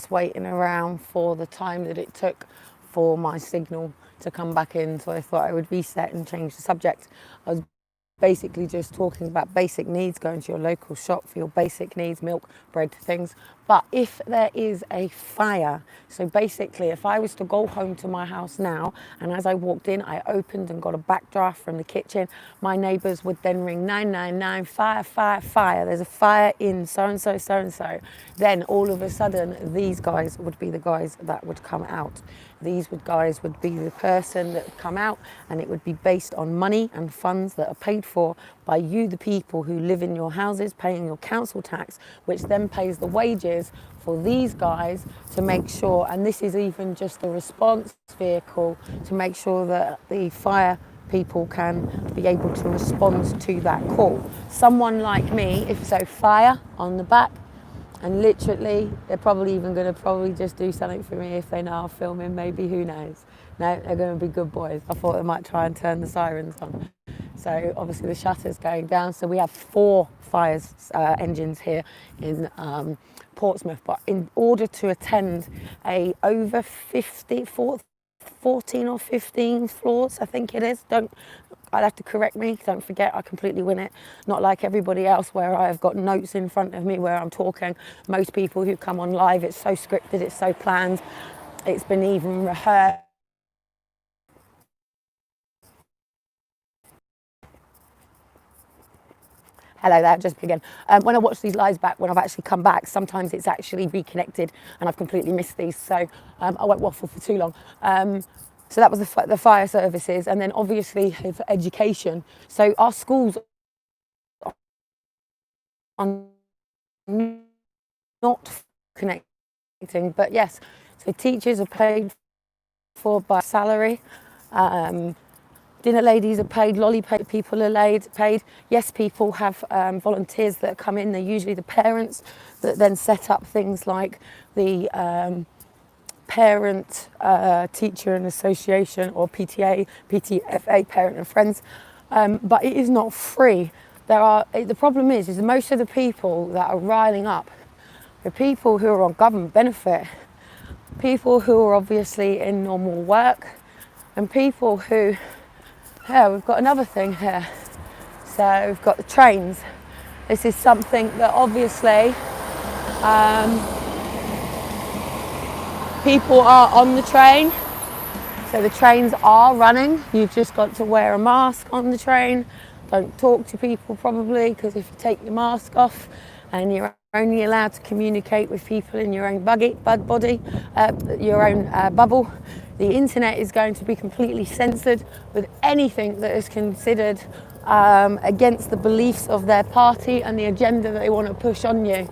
waiting around for the time that it took for my signal to come back in, so I thought I would reset and change the subject. I was basically just talking about basic needs, going to your local shop for your basic needs, milk, bread, things. But if there is a fire, so basically if I was to go home to my house now and as I walked in I opened and got a backdraft from the kitchen, my neighbours would then ring 999, fire, fire, fire, there's a fire in so-and-so, so-and-so. Then all of a sudden these guys would be the guys that would come out. These guys would be the person that would come out, and it would be based on money and funds that are paid for by you, the people who live in your houses, paying your council tax, which then pays the wages for these guys to make sure, and this is even just a response vehicle to make sure that the fire people can be able to respond to that call. Someone like me, if so, fire on the back, and literally, they're probably even going to just do something for me if they know I'm filming, maybe, who knows. No, they're going to be good boys. I thought they might try and turn the sirens on. So obviously the shutter's going down. So we have 4 fire engines here in Portsmouth. But in order to attend a over 14 or 15 floors, I think it is. I'd have to correct me, don't forget I completely win it. Not like everybody else where I've got notes in front of me where I'm talking. Most people who come on live, it's so scripted, it's so planned, it's been even rehearsed. Hello there, just begin. When I watch these lives back, when I've actually come back, sometimes it's actually reconnected and I've completely missed these, so I won't waffle for too long. So that was the fire services, and then obviously for education. So our schools are not connecting, but yes, so teachers are paid for by salary. Dinner ladies are paid, lolly people are paid. Yes, people have volunteers that come in. They're usually the parents that then set up things like the parent teacher and association, or PTA, PTFA, parent and friends. But it is not free. The problem is most of the people that are riling up are people who are on government benefit, people who are obviously in normal work, and people who, we've got another thing here. So we've got the trains. This is something that obviously people are on the train. So the trains are running. You've just got to wear a mask on the train. Don't talk to people probably, because if you take your mask off and you're only allowed to communicate with people in your own your own bubble, the internet is going to be completely censored with anything that is considered against the beliefs of their party and the agenda that they want to push on you.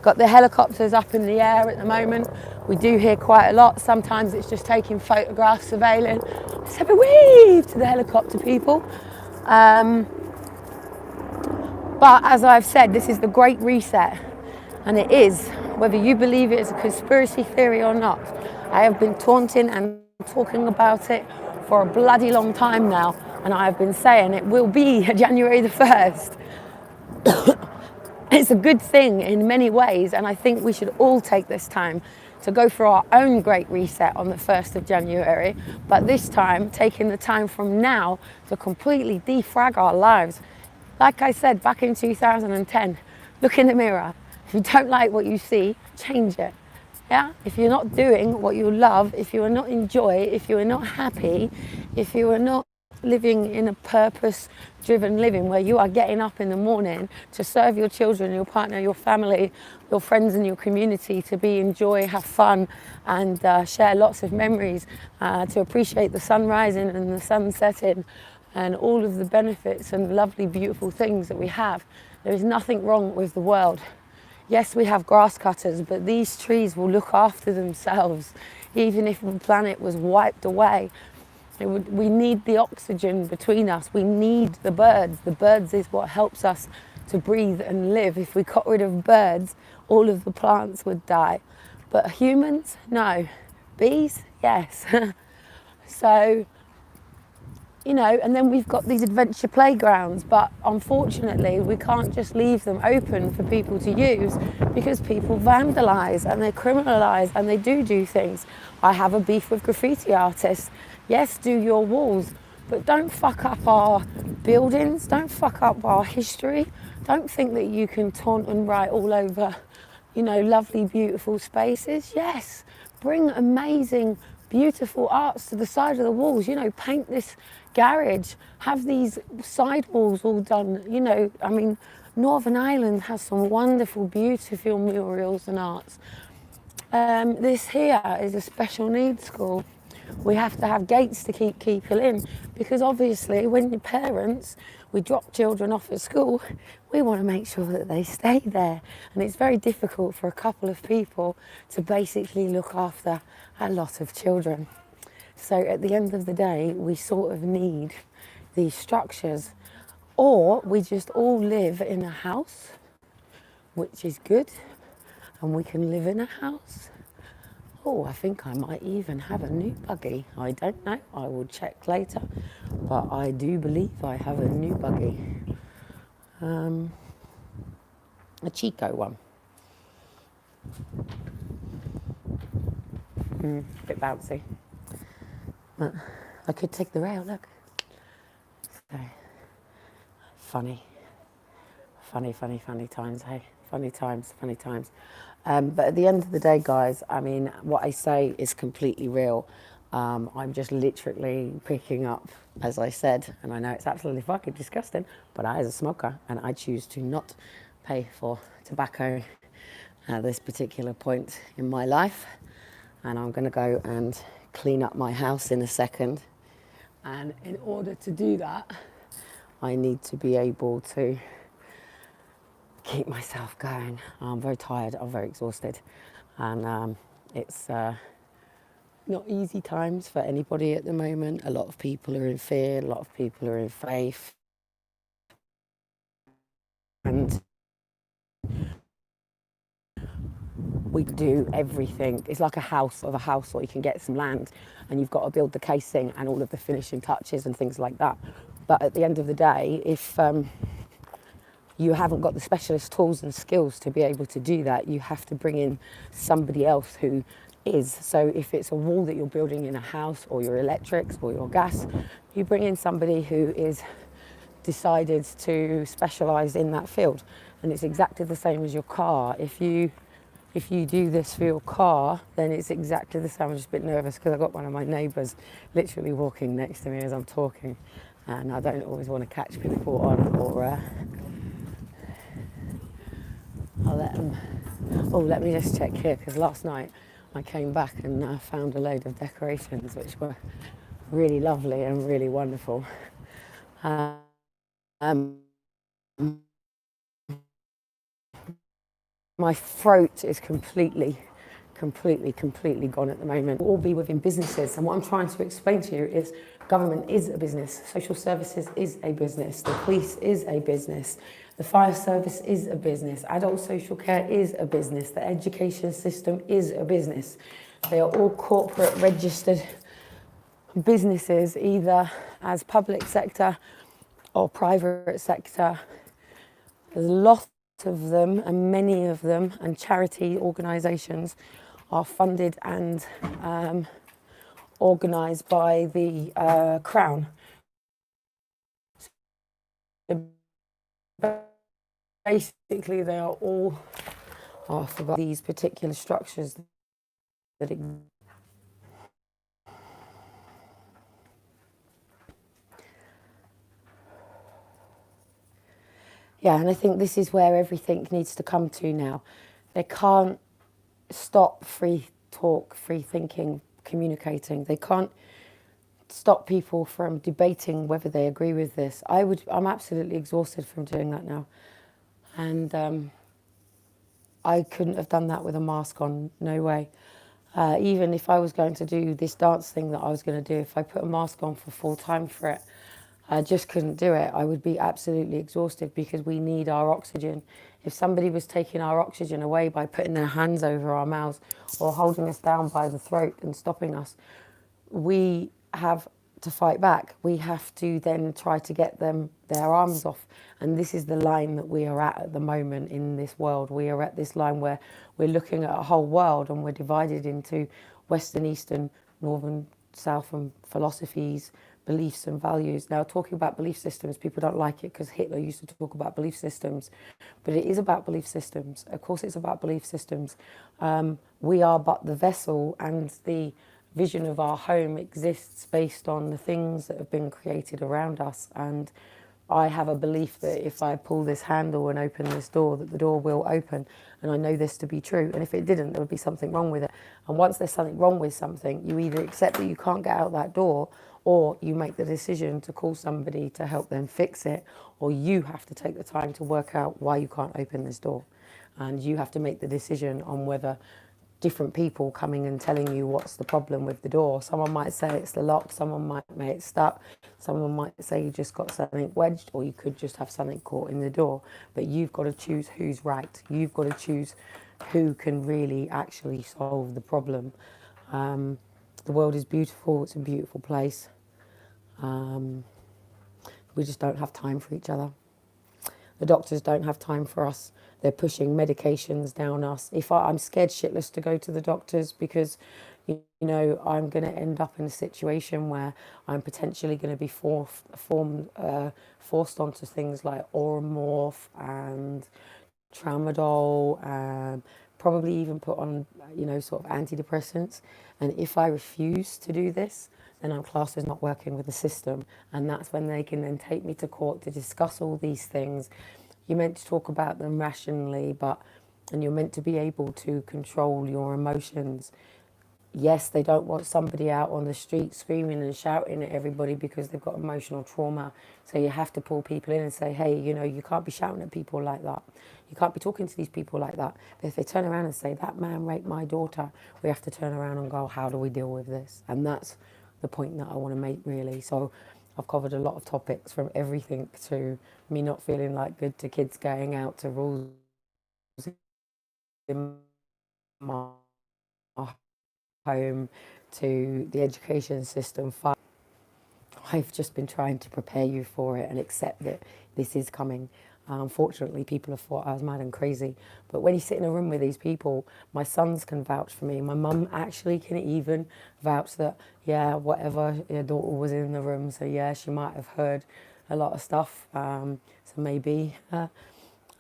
Got the helicopters up in the air at the moment. We do hear quite a lot. Sometimes it's just taking photographs, surveilling. Let's have a wave to the helicopter people. But as I've said, this is the Great Reset. And it is, whether you believe it is a conspiracy theory or not. I have been taunting and talking about it for a bloody long time now. And I have been saying it will be January the 1st. It's a good thing in many ways, and I think we should all take this time to go for our own Great Reset on the 1st of January, but this time taking the time from now to completely defrag our lives. Like I said back in 2010, look in the mirror. If you don't like what you see, change it. Yeah? If you're not doing what you love, if you are not enjoy, if you are not happy, if you are not living in a purpose-driven living where you are getting up in the morning to serve your children, your partner, your family, your friends and your community, to enjoy, have fun, and share lots of memories, to appreciate the sun rising and the sun setting and all of the benefits and lovely, beautiful things that we have. There is nothing wrong with the world. Yes, we have grass cutters, but these trees will look after themselves, even if the planet was wiped away. We need the oxygen between us. We need the birds. The birds is what helps us to breathe and live. If we got rid of birds, all of the plants would die. But humans, no. Bees, yes. So, you know, and then we've got these adventure playgrounds, but unfortunately we can't just leave them open for people to use because people vandalise and they criminalise and they do things. I have a beef with graffiti artists. Yes, do your walls, but don't fuck up our buildings, don't fuck up our history. Don't think that you can taunt and write all over, you know, lovely, beautiful spaces. Yes, bring amazing, beautiful arts to the side of the walls. You know, paint this garage, have these side walls all done. You know, I mean, Northern Ireland has some wonderful, beautiful murals and arts. This here is a special needs school. We have to have gates to keep people in because obviously when your parents, we drop children off at school, we want to make sure that they stay there. And it's very difficult for a couple of people to basically look after a lot of children. So at the end of the day, we sort of need these structures, or we just all live in a house, which is good, and we can live in a house. Oh, I think I might even have a new buggy. I don't know, I will check later, but I do believe I have a new buggy. A Chico one. Bit bouncy. But I could take the rail, look. So, funny times, hey? Funny times. But at the end of the day, guys, I mean, what I say is completely real. I'm just literally picking up, as I said, and I know it's absolutely fucking disgusting, but I, as a smoker, and I choose to not pay for tobacco at this particular point in my life. And I'm going to go and clean up my house in a second. And in order to do that, I need to be able to keep myself going. I'm very tired, I'm very exhausted, and it's not easy times for anybody at the moment. A lot of people are in fear, a lot of people are in faith, and we do everything. It's like a house where you can get some land and you've got to build the casing and all of the finishing touches and things like that. But at the end of the day, if you haven't got the specialist tools and skills to be able to do that, you have to bring in somebody else who is. So if it's a wall that you're building in a house, or your electrics or your gas, you bring in somebody who is decided to specialise in that field. And it's exactly the same as your car. If you do this for your car, then it's exactly the same. I'm just a bit nervous because I've got one of my neighbours literally walking next to me as I'm talking, and I don't always want to catch people on, or I'll let them. Oh, let me just check here, because last night I came back and found a load of decorations which were really lovely and really wonderful. My throat is completely gone at the moment. We'll all be within businesses, and what I'm trying to explain to you is government is a business, social services is a business, the police is a business, the fire service is a business, adult social care is a business, the education system is a business. They are all corporate registered businesses, either as public sector or private sector. There's a lot of them, and many of them, and charity organisations are funded and organised by the Crown. So basically, they are all, I forgot these particular structures that yeah, and I think this is where everything needs to come to now. They can't stop free talk, free thinking, communicating. They can't stop people from debating whether they agree with this. I'm absolutely exhausted from doing that now. And I couldn't have done that with a mask on, no way. Even if I was going to do this dance thing that I was going to do, if I put a mask on for full time for it, I just couldn't do it. I would be absolutely exhausted, because we need our oxygen. If somebody was taking our oxygen away by putting their hands over our mouths or holding us down by the throat and stopping us, we have to fight back, we have to then try to get them their arms off. And this is the line that we are at the moment in this world. We are at this line where we're looking at a whole world and we're divided into Western, Eastern, Northern, Southern philosophies, beliefs and values. Now, talking about belief systems, people don't like it because Hitler used to talk about belief systems, but it is about belief systems. Of course, it's about belief systems. We are but the vessel, and the vision of our home exists based on the things that have been created around us. And I have a belief that if I pull this handle and open this door, that the door will open. And I know this to be true. And if it didn't, there would be something wrong with it. And once there's something wrong with something, you either accept that you can't get out that door, or you make the decision to call somebody to help them fix it, or you have to take the time to work out why you can't open this door. And you have to make the decision on whether different people coming and telling you what's the problem with the door. Someone might say it's the lock, someone might make it stuck, someone might say you just got something wedged, or you could just have something caught in the door. But you've got to choose who's right. You've got to choose who can really actually solve the problem. The world is beautiful, it's a beautiful place. We just don't have time for each other. The doctors don't have time for us. They're pushing medications down us. I'm scared shitless to go to the doctors because, you know, I'm going to end up in a situation where I'm potentially going to be forced onto things like Oromorph and Tramadol, and probably even put on, you know, sort of antidepressants. And if I refuse to do this, then I'm classed as not working with the system. And that's when they can then take me to court to discuss all these things. You're meant to talk about them rationally, and you're meant to be able to control your emotions. Yes, they don't want somebody out on the street screaming and shouting at everybody because they've got emotional trauma. So you have to pull people in and say, hey, you know, you can't be shouting at people like that. You can't be talking to these people like that. But if they turn around and say, that man raped my daughter, we have to turn around and go, how do we deal with this? And that's the point that I want to make, really. So I've covered a lot of topics, from everything to me not feeling like good, to kids going out, to rules in my home, to the education system. I've just been trying to prepare you for it and accept that this is coming. Unfortunately, people have thought I was mad and crazy. But when you sit in a room with these people, my sons can vouch for me. My mum actually can even vouch that, yeah, whatever, your daughter was in the room. So, yeah, she might have heard a lot of stuff. So maybe.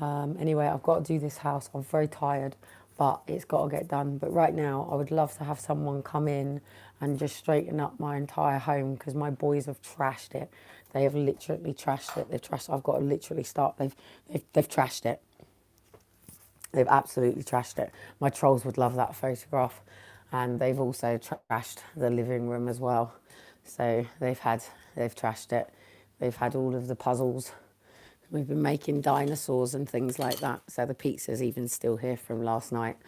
Anyway, I've got to do this house. I'm very tired, but it's got to get done. But right now, I would love to have someone come in and just straighten up my entire home, because my boys have trashed it. They have literally trashed it. I've got to literally start. They've trashed it. They've absolutely trashed it. My trolls would love that photograph, and they've also trashed the living room as well. So they've trashed it. They've had all of the puzzles. We've been making dinosaurs and things like that. So the pizza's even still here from last night.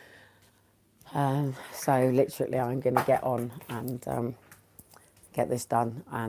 So literally I'm going to get on and get this done. And